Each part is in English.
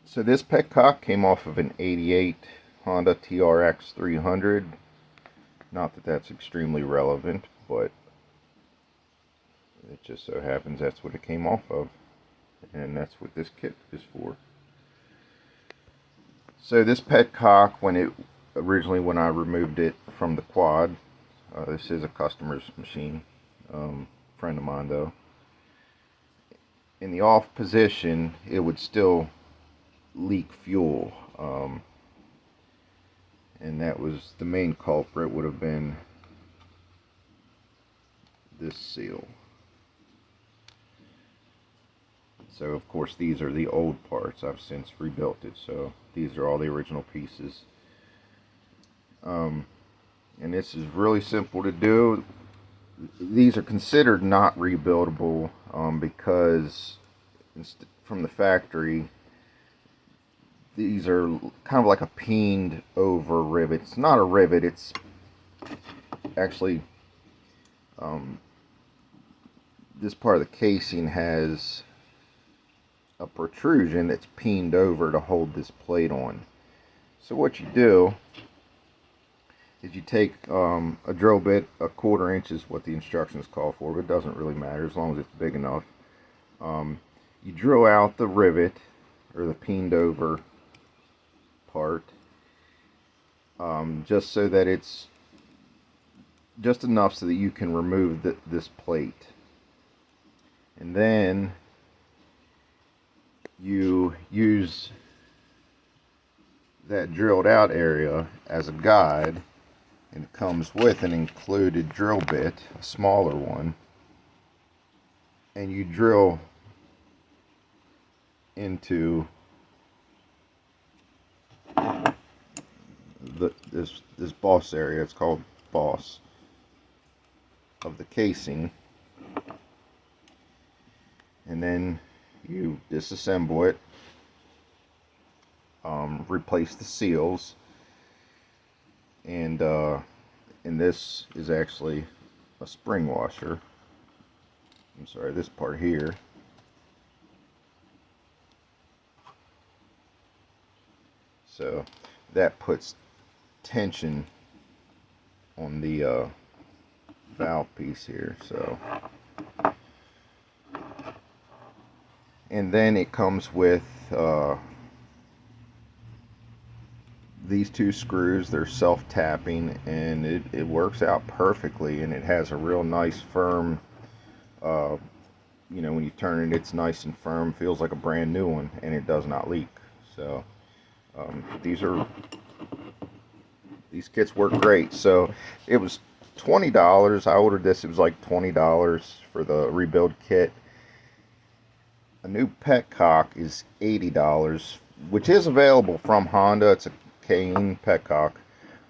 So this petcock came off of an '88 Honda TRX 300. Not that that's extremely relevant, but it just so happens that's what it came off of. And that's what this kit is for. So this petcock, when I removed it from the quad, this is a customer's machine, friend of mine though. In the off position, it would still leak fuel, and that was the main culprit. Would have been this seal. So of course these are the old parts. I've since rebuilt it, so these are all the original pieces. And this is really simple to do. These are considered not rebuildable because from the factory, these are kind of like a peened over rivet. It's not a rivet, it's actually this part of the casing has a protrusion that's peened over to hold this plate on. So what you do is you take a drill bit, a 1/4 inch is what the instructions call for, but it doesn't really matter as long as it's big enough. You drill out the rivet, or the peened over part, just so that it's just enough so that you can remove this plate. And then you use that drilled out area as a guide, and it comes with an included drill bit, a smaller one, and you drill into this boss area. It's called boss of the casing, and then you disassemble it, replace the seals, and this is actually a spring washer. I'm sorry, this part here. So that puts tension on the valve piece here. So, and then it comes with these 2 screws. They're self-tapping, and it works out perfectly, and it has a real nice firm, you know, when you turn it, it's nice and firm, feels like a brand new one, and it does not leak. So these kits work great. So it was $20. I ordered this, it was like $20 for the rebuild kit. A new petcock is $80, which is available from Honda. It's a Cayenne petcock.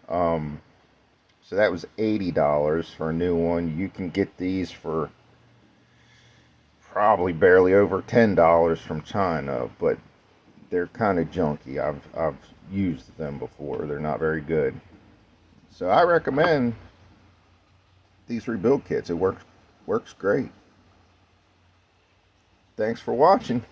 So that was $80 for a new one. You can get these for probably barely over $10 from China, but they're kind of junky. I've used them before. They're not very good. So I recommend these rebuild kits. It works great. Thanks for watching.